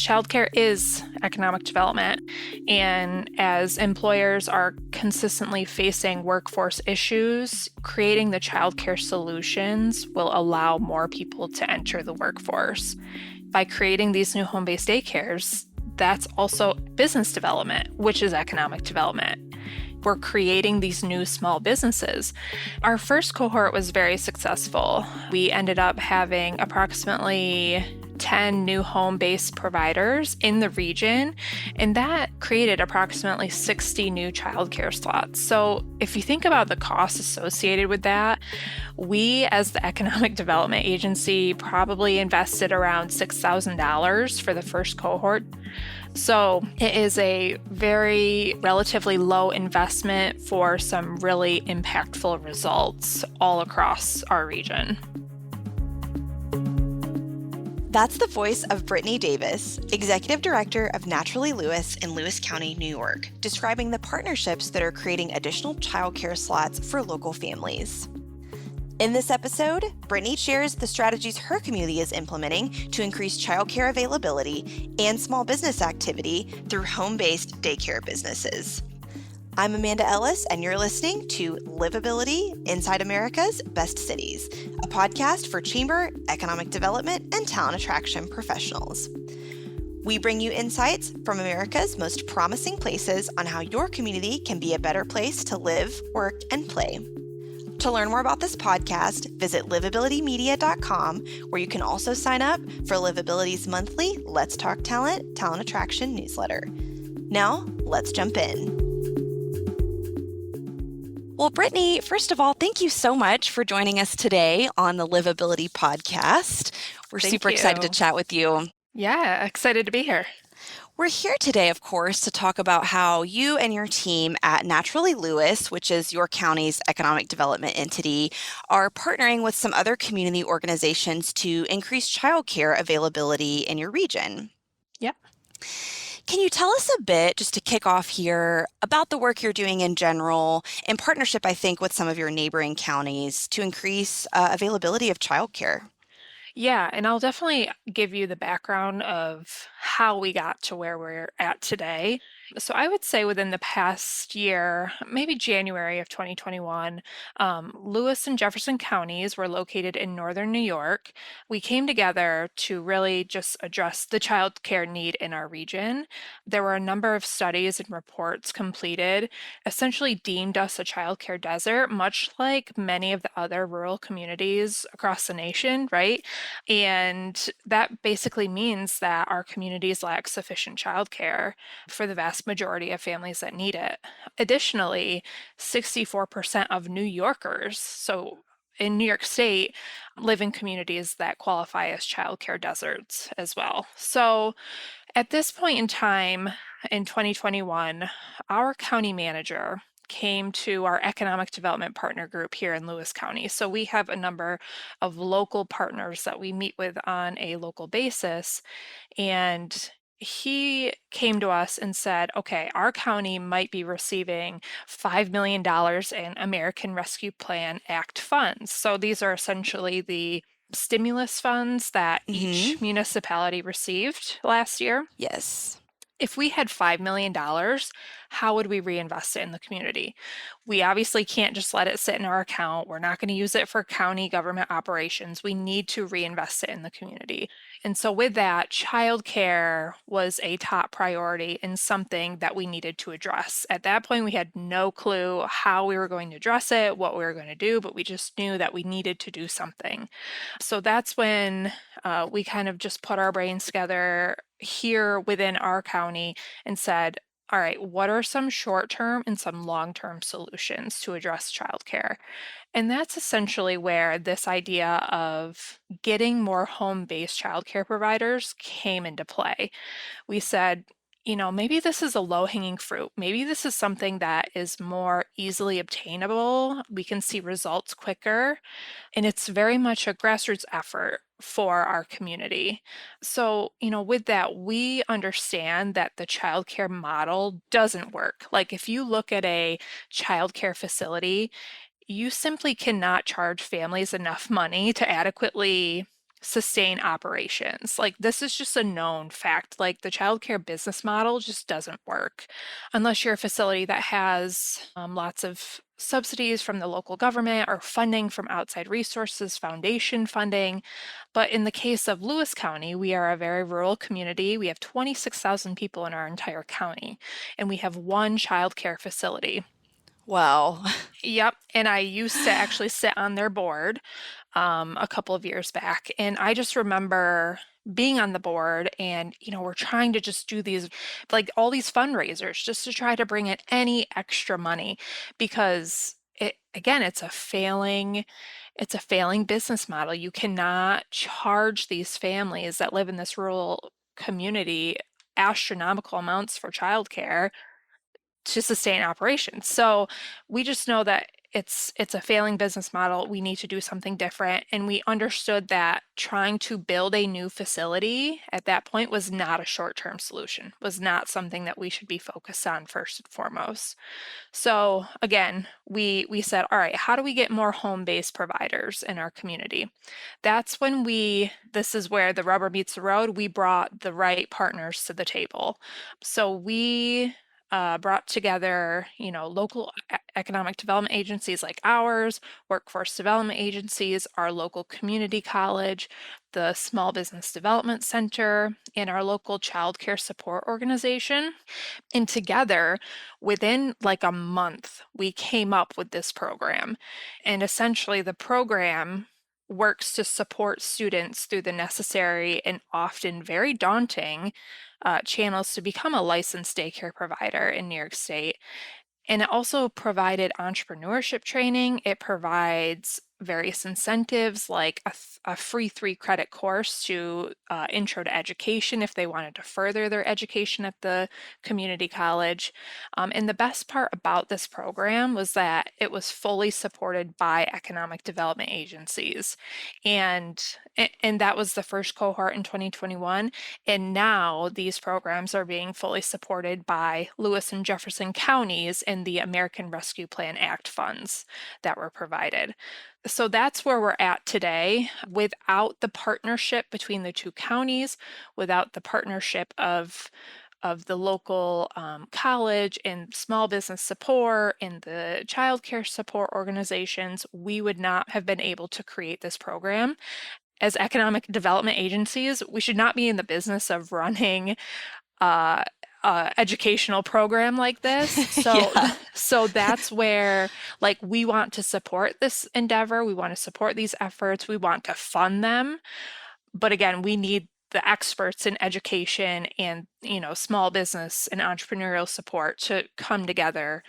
childcare is economic development. And as employers are consistently facing workforce issues, creating the childcare solutions will allow more people to enter the workforce. By creating these new home-based daycares, that's also business development, which is economic development. We're creating these new small businesses. Our first cohort was very successful. We ended up having approximately 10 new home-based providers in the region, and that created approximately 60 new childcare slots. So if you think about the costs associated with that, we as the Economic Development Agency probably invested around $6,000 for the first cohort. So it is a very relatively low investment for some really impactful results all across our region. That's the voice of Brittany Davis, Executive Director of Naturally Lewis in Lewis County, New York, describing the partnerships that are creating additional childcare slots for local families. In this episode, Brittany shares the strategies her community is implementing to increase childcare availability and small business activity through home-based daycare businesses. I'm Amanda Ellis, and you're listening to Livability Inside America's Best Cities, a podcast for chamber, economic development, and talent attraction professionals. We bring you insights from America's most promising places on how your community can be a better place to live, work, and play. To learn more about this podcast, visit livabilitymedia.com, where you can also sign up for Livability's monthly Let's Talk Talent Attraction newsletter. Now, let's jump in. Well, Brittany, first of all, thank you so much for joining us today on the Livability podcast. We're super excited to chat with you. Yeah, excited to be here. We're here today, of course, to talk about how you and your team at Naturally Lewis, which is your county's economic development entity, are partnering with some other community organizations to increase childcare availability in your region. Yep. Can you tell us a bit, just to kick off here, about the work you're doing in general, in partnership, I think, with some of your neighboring counties to increase availability of childcare? Yeah, and I'll definitely give you the background of how we got to where we're at today. So I would say within the past year, maybe January of 2021, Lewis and Jefferson counties were located in northern New York. We came together to really just address the child care need in our region. There were a number of studies and reports completed, essentially deemed us a child care desert, much like many of the other rural communities across the nation, right? And that basically means that our communities lack sufficient childcare for the vast majority of families that need it. Additionally, 64% of New Yorkers, so in New York State, live in communities that qualify as childcare deserts as well. So at this point in time, in 2021, our county manager came to our economic development partner group here in Lewis County. So we have a number of local partners that we meet with on a local basis. And he came to us and said, okay, our county might be receiving $5 million in American Rescue Plan Act funds. So these are essentially the stimulus funds that each municipality received last year. Yes. If we had $5 million, how would we reinvest it in the community? We obviously can't just let it sit in our account. We're not going to use it for county government operations. We need to reinvest it in the community. And so with that, childcare was a top priority and something that we needed to address. At that point, we had no clue how we were going to address it, what we were going to do, but we just knew that we needed to do something. So that's when we kind of just put our brains together here within our county and said, all right, what are some short-term and some long-term solutions to address childcare? And that's essentially where this idea of getting more home-based childcare providers came into play. We said, maybe this is a low-hanging fruit. Maybe this is something that is more easily obtainable. We can see results quicker, and it's very much a grassroots effort for our community. So, with that, we understand that the childcare model doesn't work. Like if you look at a childcare facility, you simply cannot charge families enough money to adequately sustain operations. Like this is just a known fact. Like the childcare business model just doesn't work unless you're a facility that has lots of subsidies from the local government or funding from outside resources, foundation funding. But in the case of Lewis County, we are a very rural community. We have 26,000 people in our entire county, and we have one childcare facility. Wow. Yep. And I used to actually sit on their board a couple of years back. And I just remember being on the board and, we're trying to just do these, like all these fundraisers just to try to bring in any extra money because again, it's a failing business model. You cannot charge these families that live in this rural community astronomical amounts for childcare to sustain operations. So we just know that it's a failing business model. We need to do something different. And we understood that trying to build a new facility at that point was not a short-term solution, was not something that we should be focused on first and foremost. So again, we said, all right, how do we get more home-based providers in our community? That's when this is where the rubber meets the road. We brought the right partners to the table. So we brought together, local economic development agencies like ours, workforce development agencies, our local community college, the Small Business Development Center, and our local child care support organization. And together, within like a month, we came up with this program. And essentially, the program works to support students through the necessary and often very daunting channels to become a licensed daycare provider in New York State. And it also provided entrepreneurship training. It provides various incentives like a free 3 credit course to intro to education if they wanted to further their education at the community college. And the best part about this program was that it was fully supported by economic development agencies. And and that was the first cohort in 2021. And now these programs are being fully supported by Lewis and Jefferson counties and the American Rescue Plan Act funds that were provided. So that's where we're at today. Without the partnership between the two counties, without the partnership of the local college and small business support and the child care support organizations, we would not have been able to create this program. As economic development agencies, we should not be in the business of running uh, educational program like this. So, Yeah. so that's where like we want to support this endeavor. We want to support these efforts. We want to fund them. But again, we need the experts in education and small business and entrepreneurial support to come together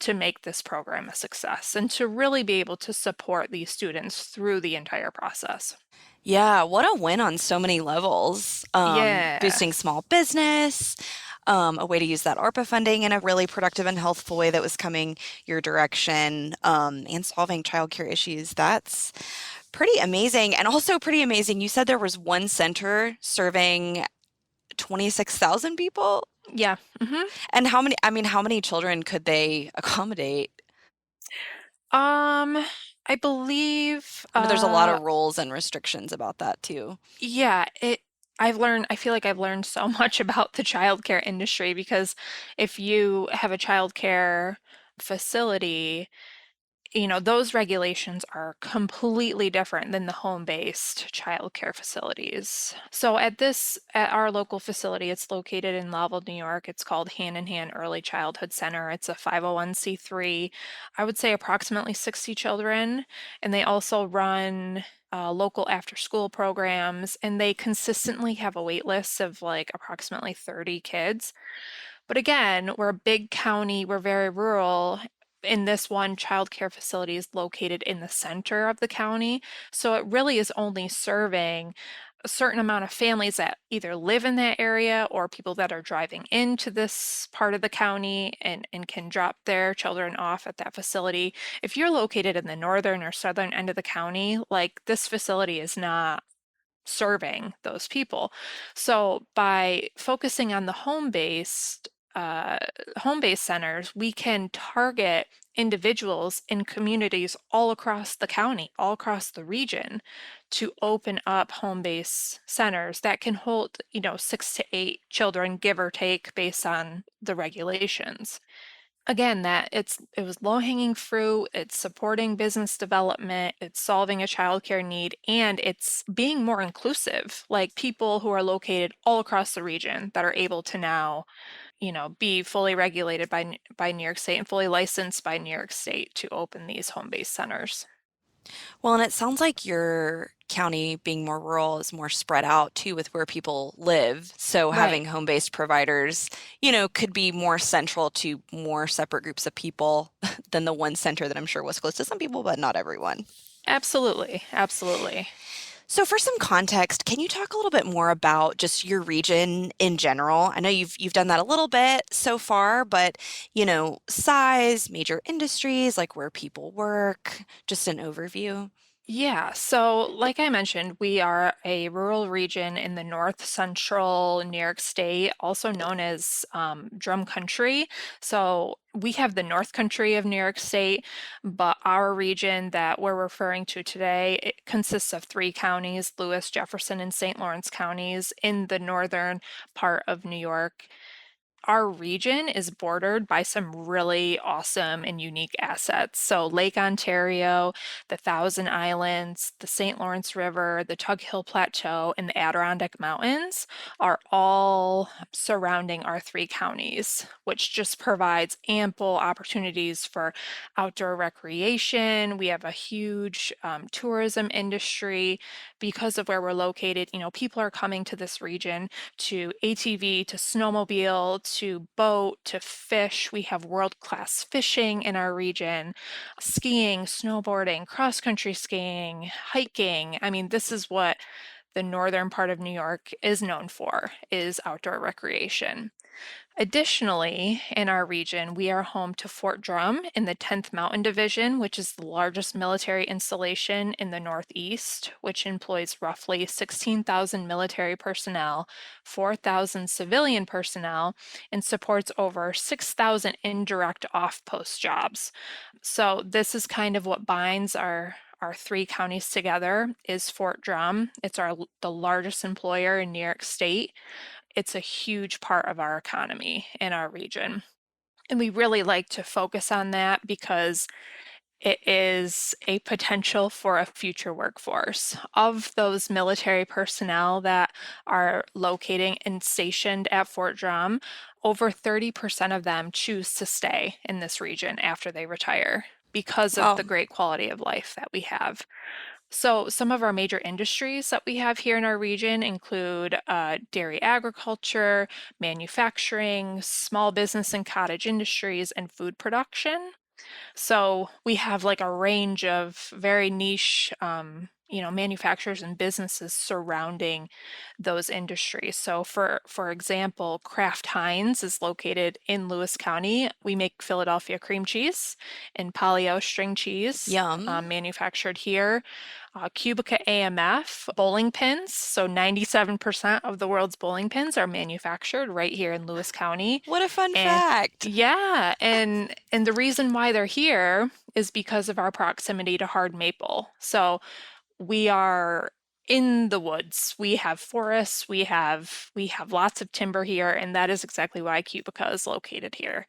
to make this program a success and to really be able to support these students through the entire process. Yeah, what a win on so many levels. Yeah. Boosting small business, a way to use that ARPA funding in a really productive and healthful way that was coming your direction, and solving childcare issues. That's pretty amazing. And also pretty amazing. You said there was one center serving 26,000 people? Yeah. And how many children could they accommodate? Um, I believe, I know there's a lot of rules and restrictions about that too. yeah, I feel like I've learned so much about the childcare industry because if you have a childcare facility, those regulations are completely different than the home-based childcare facilities. So at our local facility, it's located in Lowell, New York. It's called Hand in Hand Early Childhood Center. It's a 501(c)(3). I would say approximately 60 children, and they also run local after-school programs, and they consistently have a wait list of like approximately 30 kids. But again, we're a big county, we're very rural, and this one childcare facility is located in the center of the county. So it really is only serving a certain amount of families that either live in that area or people that are driving into this part of the county and can drop their children off at that facility. If you're located in the northern or southern end of the county, like this facility is not serving those people. So by focusing on the home-based uh, home-based centers, we can target individuals in communities all across the county, all across the region, to open up home-based centers that can hold, 6 to 8 children, give or take, based on the regulations. Again, it was low-hanging fruit, it's supporting business development, it's solving a childcare need, and it's being more inclusive, like people who are located all across the region that are able to now, be fully regulated by New York State and fully licensed by New York State to open these home-based centers. Well, and it sounds like your county being more rural is more spread out too with where people live. So Right. having home-based providers, could be more central to more separate groups of people than the one center that I'm sure was close to some people, but not everyone. Absolutely. Absolutely. So for some context, can you talk a little bit more about just your region in general? I know you've done that a little bit so far, but size, major industries, like where people work, just an overview. Yeah, so like I mentioned, we are a rural region in the north central New York State, also known as Drum Country. So we have the North Country of New York State, but our region that we're referring to today, it consists of 3 counties, Lewis, Jefferson, and St. Lawrence counties in the northern part of New York. Our region is bordered by some really awesome and unique assets. So, Lake Ontario, the Thousand Islands, the St. Lawrence River, the Tug Hill Plateau, and the Adirondack Mountains are all surrounding our 3 counties, which just provides ample opportunities for outdoor recreation. We have a huge tourism industry because of where we're located. People are coming to this region to ATV, to snowmobile, to boat, to fish. We have world-class fishing in our region, skiing, snowboarding, cross-country skiing, hiking. I mean, this is what the northern part of New York is known for, is outdoor recreation. Additionally, in our region, we are home to Fort Drum in the 10th Mountain Division, which is the largest military installation in the Northeast, which employs roughly 16,000 military personnel, 4,000 civilian personnel, and supports over 6,000 indirect off-post jobs. So this is kind of what binds our 3 counties together is Fort Drum. It's the largest employer in New York State. It's a huge part of our economy in our region. And we really like to focus on that because it is a potential for a future workforce. Of those military personnel that are locating and stationed at Fort Drum, over 30% of them choose to stay in this region after they retire because of the Wow. great quality of life that we have. So, some of our major industries that we have here in our region include dairy agriculture, manufacturing, small business and cottage industries, and food production. So we have like a range of very niche, manufacturers and businesses surrounding those industries. So for example, Kraft Heinz is located in Lewis County. We make Philadelphia cream cheese and Polly-O string cheese. Yum. Manufactured here. Cubica AMF bowling pins. So 97% of the world's bowling pins are manufactured right here in Lewis County. What a fun And fact. yeah, and the reason why they're here is because of our proximity to hard maple. So we are in the woods. We have forests, we have lots of timber here, and that is exactly why Cubica is located here,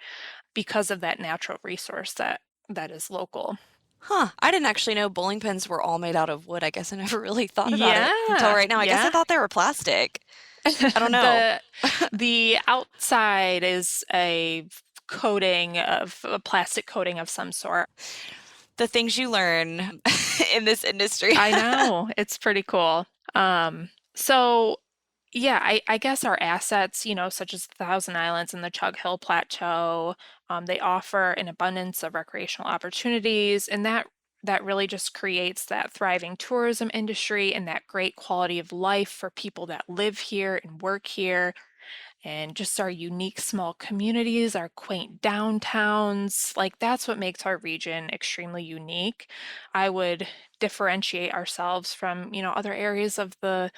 because of that natural resource that is local. Huh. I didn't actually know bowling pins were all made out of wood. I guess I never really thought about it until Yeah, right now. I guess I yeah. thought they were plastic. I don't know. The the outside is a coating of a plastic coating of some sort. The things you learn in this industry. I know, it's pretty cool. So yeah, I guess our assets, such as the Thousand Islands and the Chug Hill Plateau, they offer an abundance of recreational opportunities, and that really just creates that thriving tourism industry and that great quality of life for people that live here and work here and just our unique small communities, our quaint downtowns. Like that's what makes our region extremely unique. I would differentiate ourselves from, other areas of the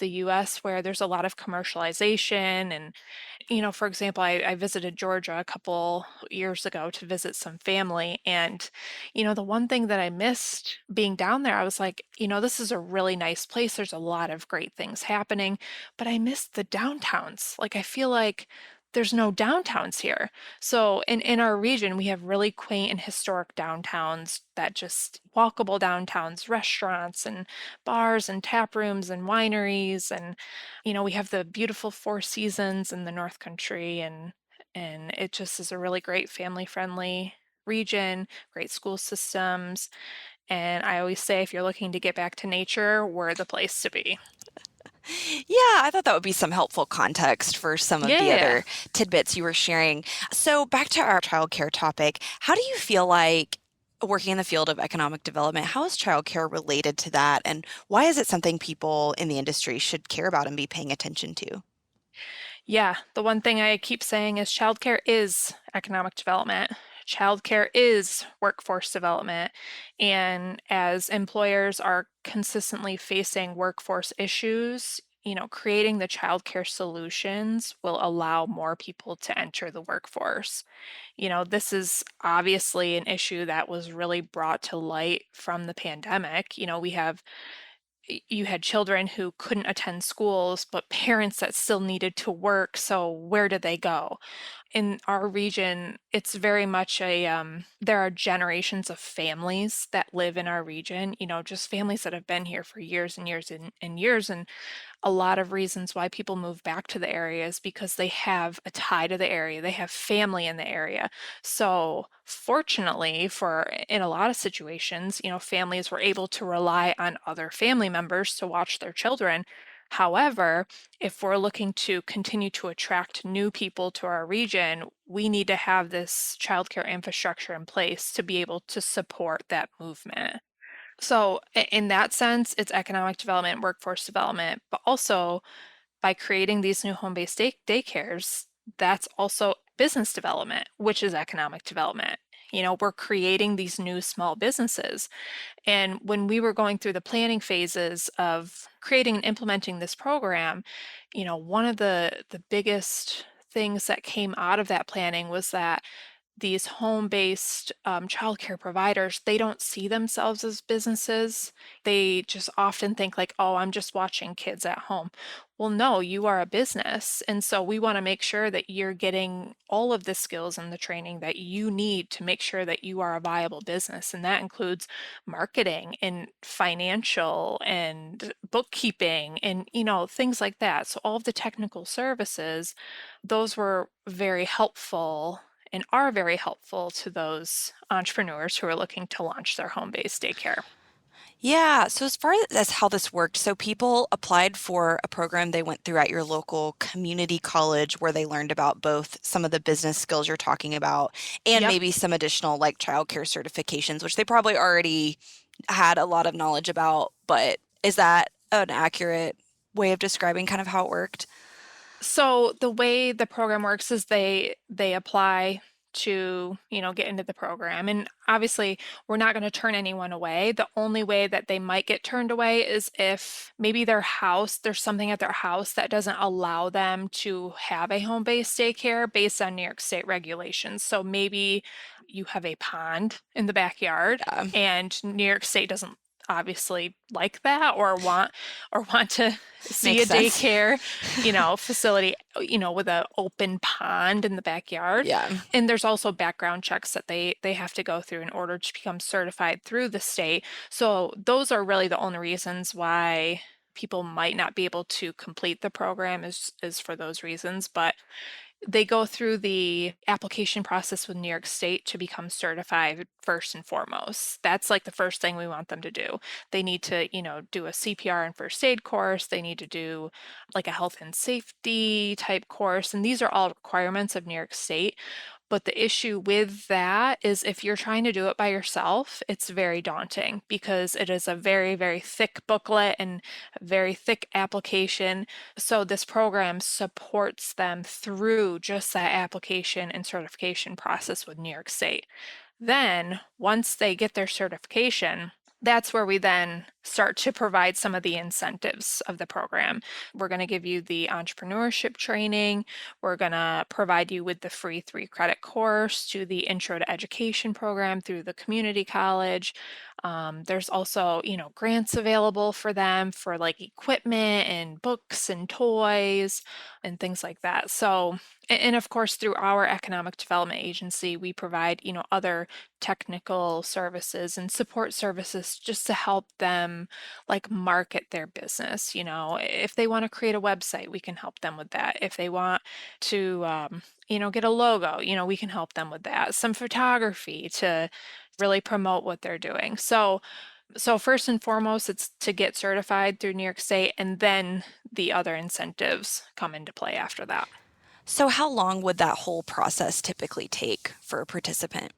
US where there's a lot of commercialization. And for example, I visited Georgia a couple years ago to visit some family. And, the one thing that I missed being down there, I was like, this is a really nice place. There's a lot of great things happening, but I missed the downtowns. Like, I feel like there's no downtowns here. So in our region, we have really quaint and historic downtowns that just walkable downtowns, restaurants and bars and tap rooms and wineries. And we have the beautiful Four Seasons in the North Country, and it just is a really great family-friendly region, great school systems, and I always say if you're looking to get back to nature, we're the place to be. Yeah, I thought that would be some helpful context for some of the Yeah. other tidbits you were sharing. So, back to our childcare topic, how do you feel like working in the field of economic development, how is childcare related to that? And why is it something people in the industry should care about and be paying attention to? Yeah, the one thing I keep saying is childcare is economic development. Childcare is workforce development. And as employers are consistently facing workforce issues, creating the childcare solutions will allow more people to enter the workforce. This is obviously an issue that was really brought to light from the pandemic. You had children who couldn't attend schools, but parents that still needed to work. So where did they go? In our region, it's very much there are generations of families that live in our region, just families that have been here for years and years and years. And a lot of reasons why people move back to the area is because they have a tie to the area, they have family in the area. So, fortunately, for in a lot of situations, families were able to rely on other family members to watch their children. However, if we're looking to continue to attract new people to our region, we need to have this childcare infrastructure in place to be able to support that movement. So, in that sense, it's economic development, workforce development, but also by creating these new home-based daycares, that's also business development, which is economic development. We're creating these new small businesses. And when we were going through the planning phases of creating and implementing this program, one of the biggest things that came out of that planning was that these home-based childcare providers, they don't see themselves as businesses. They just often think like, oh, I'm just watching kids at home. Well, no, you are a business. And so we want to make sure that you're getting all of the skills and the training that you need to make sure that you are a viable business. And that includes marketing and financial and bookkeeping and, things like that. So all of the technical services, those were very helpful and are very helpful to those entrepreneurs who are looking to launch their home-based daycare. Yeah, so as far as how this worked, so people applied for a program they went through at your local community college where they learned about both some of the business skills you're talking about and Yep. maybe some additional like childcare certifications, which they probably already had a lot of knowledge about. But is that an accurate way of describing kind of how it worked? So the way the program works is they apply to, get into the program. And obviously, we're not going to turn anyone away. The only way that they might get turned away is if maybe there's something at their house that doesn't allow them to have a home-based daycare based on New York State regulations. So maybe you have a pond in the backyard Yeah, and New York State doesn't obviously like that or want to see makes a sense. daycare facility, with an open pond in the backyard. Yeah. And there's also background checks that they have to go through in order to become certified through the state. So those are really the only reasons why people might not be able to complete the program is for those reasons. But they go through the application process with New York State to become certified first and foremost. That's like the first thing we want them to do. They need to, do a CPR and first aid course. They need to do like a health and safety type course. And these are all requirements of New York State. But the issue with that is if you're trying to do it by yourself, it's very daunting because it is a very, very thick booklet and a very thick application. So this program supports them through just that application and certification process with New York State. Then, once they get their certification, That's where we then start to provide some of the incentives of the program. We're going to give you the entrepreneurship training. We're going to provide you with the free 3 credit course to the Intro to Education program through the community college. There's also, grants available for them for like equipment and books and toys and things like that. So, and of course, through our economic development agency, we provide, other technical services and support services just to help them like market their business. If they want to create a website, we can help them with that. If they want to, get a logo, we can help them with that. Some photography to really promote what they're doing. So first and foremost, it's to get certified through New York State, and then the other incentives come into play after that. So, how long would that whole process typically take for a participant?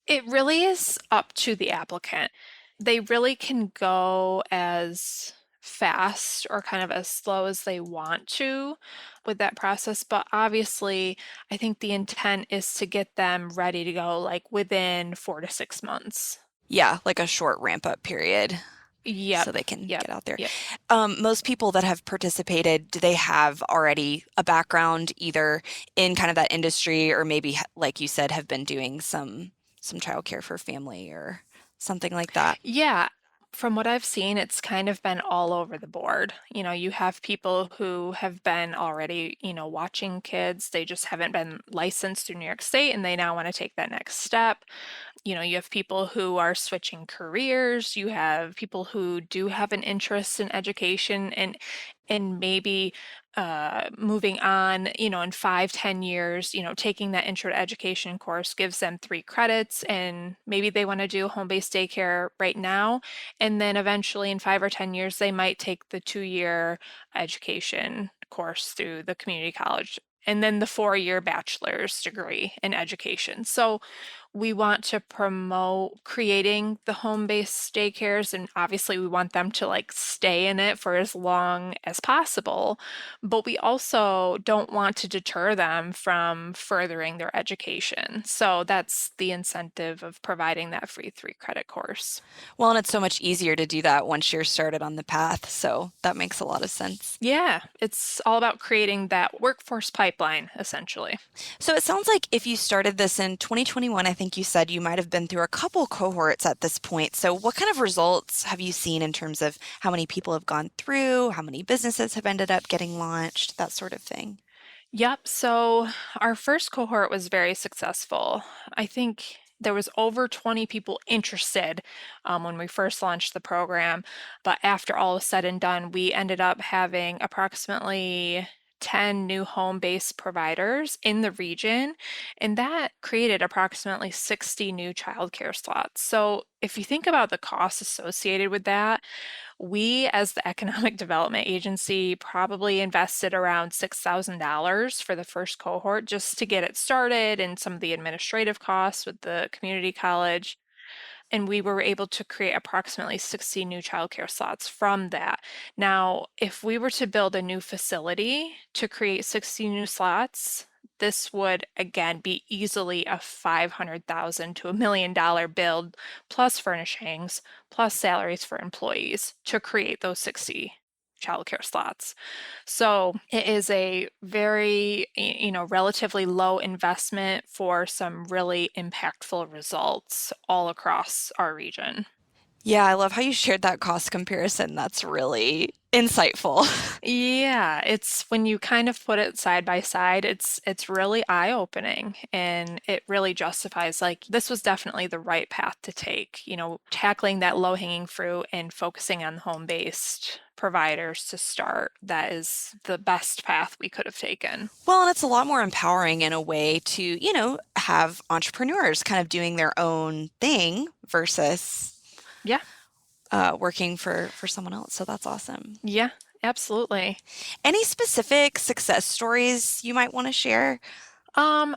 It really is up to the applicant. They really can go as fast or kind of as slow as they want to with that process, but obviously, I think the intent is to get them ready to go like within 4 to 6 months. Yeah, like a short ramp up period Yep, so they can yep, get out there. yep. Most people that have participated, do they have already a background either in kind of that industry or maybe, like you said, have been doing some childcare for family or something like that? Yeah, from what I've seen, it's kind of been all over the board. You have people who have been already, watching kids. They just haven't been licensed through New York State and they now want to take that next step. You have people who are switching careers. You have people who do have an interest in education and maybe moving on, in 5, 10 years, taking that intro to education course gives them 3 credits and maybe they want to do home-based daycare right now. And then eventually in 5 or 10 years, they might take the 2 year education course through the community college and then the 4 year bachelor's degree in education. So we want to promote creating the home-based daycares, and obviously we want them to like stay in it for as long as possible, but we also don't want to deter them from furthering their education. So that's the incentive of providing that free 3 credit course. Well, and it's so much easier to do that once you're started on the path. So that makes a lot of sense. Yeah, it's all about creating that workforce pipeline, essentially. So it sounds like if you started this in 2021, I think you said you might have been through a couple cohorts at this point. So what kind of results have you seen in terms of how many people have gone through, how many businesses have ended up getting launched, that sort of thing? Yep. So our first cohort was very successful. I think there was over 20 people interested when we first launched the program. But after all was said and done, we ended up having approximately 10 new home-based providers in the region, and that created approximately 60 new childcare slots. So if you think about the costs associated with that, we, as the economic development agency, probably invested around $6,000 for the first cohort just to get it started and some of the administrative costs with the community college. And we were able to create approximately 60 new childcare slots from that. Now, if we were to build a new facility to create 60 new slots, this would again be easily a 500,000 to $1 million build, plus furnishings, plus salaries for employees to create those 60 childcare slots. So it is a very, relatively low investment for some really impactful results all across our region. Yeah, I love how you shared that cost comparison. That's really insightful. Yeah, it's when you kind of put it side by side, it's really eye-opening and it really justifies like this was definitely the right path to take, tackling that low-hanging fruit and focusing on home-based providers to start. That is the best path we could have taken. Well, and it's a lot more empowering in a way to, have entrepreneurs kind of doing their own thing versus Yeah, working for someone else. So that's awesome. yeah, absolutely. Any specific success stories you might want to share? Um,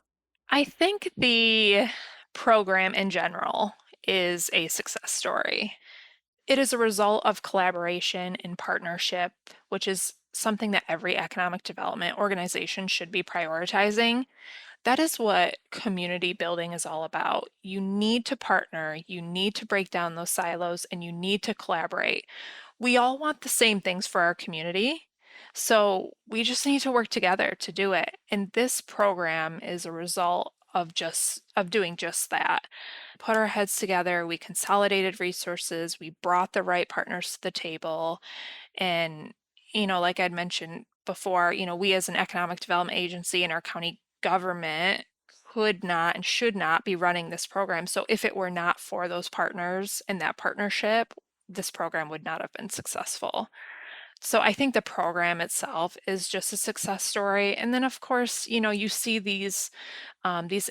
I think the program in general is a success story. It is a result of collaboration and partnership, which is something that every economic development organization should be prioritizing. That is what community building is all about. You need to partner, you need to break down those silos, and you need to collaborate. We all want the same things for our community, so we just need to work together to do it. And this program is a result of doing just that. Put our heads together, we consolidated resources, we brought the right partners to the table, and like I'd mentioned before, we as an economic development agency in our county government could not and should not be running this program. So if it were not for those partners and that partnership, this program would not have been successful. So I think the program itself is just a success story. And then of course, you see these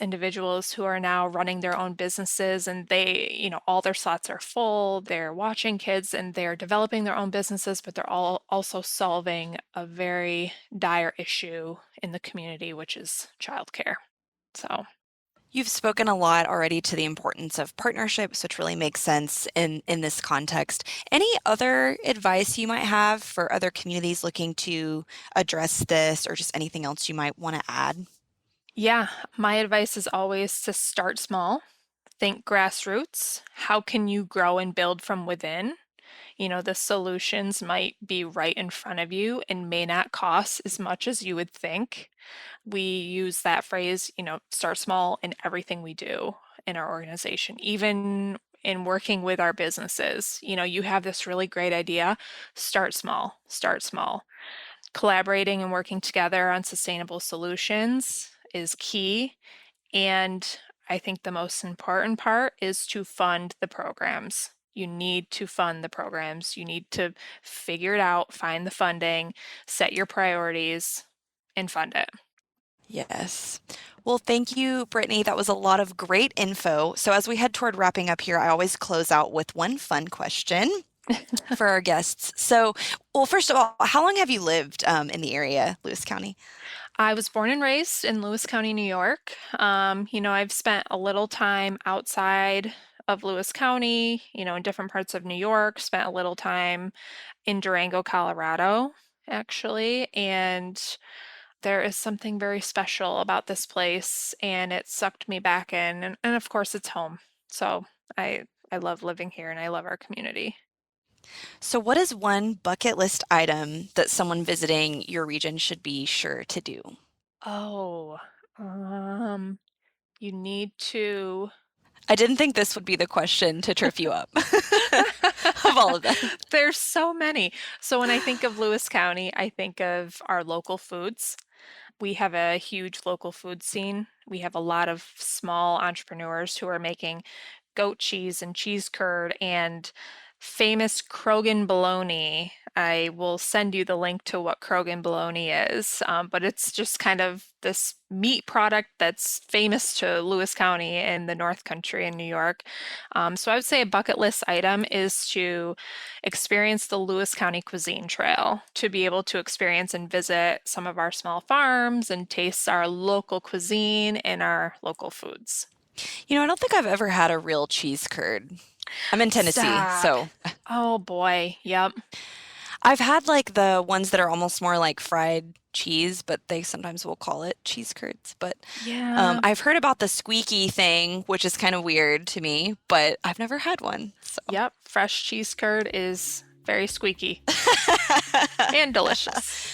individuals who are now running their own businesses, and all their slots are full. They're watching kids and they're developing their own businesses, but they're all also solving a very dire issue in the community, which is childcare. So, You've spoken a lot already to the importance of partnerships, which really makes sense in this context. Any other advice you might have for other communities looking to address this, or just anything else you might want to add? yeah, my advice is always to start small. Think grassroots. How can you grow and build from within? The solutions might be right in front of you and may not cost as much as you would think. We use that phrase, start small in everything we do in our organization, even in working with our businesses. You have this really great idea, start small, start small. Collaborating and working together on sustainable solutions is key. And I think the most important part is to fund the programs. You need to fund the programs. You need to figure it out, find the funding, set your priorities, and fund it. Yes. Well, thank you, Brittany. That was a lot of great info. So, as we head toward wrapping up here, I always close out with one fun question for our guests. So, well, first of all, how long have you lived in the area, Lewis County? I was born and raised in Lewis County, New York. I've spent a little time outside of Lewis County, in different parts of New York, spent a little time in Durango, Colorado, actually. And there is something very special about this place, and it sucked me back in. And of course, it's home. So I love living here and I love our community. So, what is one bucket list item that someone visiting your region should be sure to do? Oh, um, you need to. I didn't think this would be the question to trip you up of all of them. There's so many. So when I think of Lewis County, I think of our local foods. We have a huge local food scene. We have a lot of small entrepreneurs who are making goat cheese and cheese curd and famous Krogan bologna. I will send you the link to what Krogan bologna is, but it's just kind of this meat product that's famous to Lewis County in the North Country in New York. So I would say a bucket list item is to experience the Lewis County Cuisine Trail, to be able to experience and visit some of our small farms and taste our local cuisine and our local foods. I don't think I've ever had a real cheese curd. I'm in Tennessee, Stop. so Oh boy. Yep. I've had like the ones that are almost more like fried cheese, but they sometimes will call it cheese curds. But Yeah. I've heard about the squeaky thing, which is kind of weird to me, but I've never had one. So. Yep. Fresh cheese curd is very squeaky and delicious.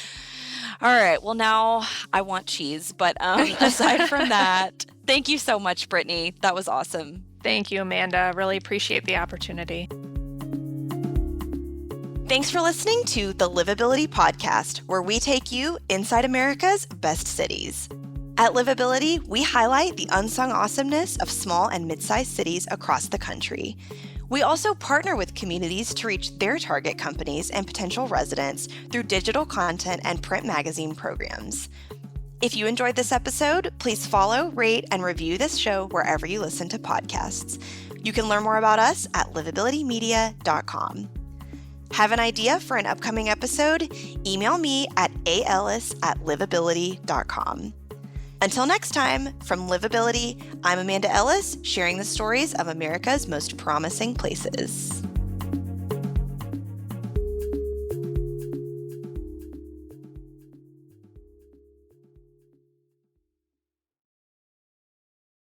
All right. Well, now I want cheese. But aside from that, thank you so much, Brittany. That was awesome. Thank you, Amanda. Really appreciate the opportunity. Thanks for listening to the Livability Podcast, where we take you inside America's best cities. At Livability, we highlight the unsung awesomeness of small and mid-sized cities across the country. We also partner with communities to reach their target companies and potential residents through digital content and print magazine programs. If you enjoyed this episode, please follow, rate, and review this show wherever you listen to podcasts. You can learn more about us at livabilitymedia.com. Have an idea for an upcoming episode? Email me at aellis@livability.com. Until next time, from Livability, I'm Amanda Ellis, sharing the stories of America's most promising places.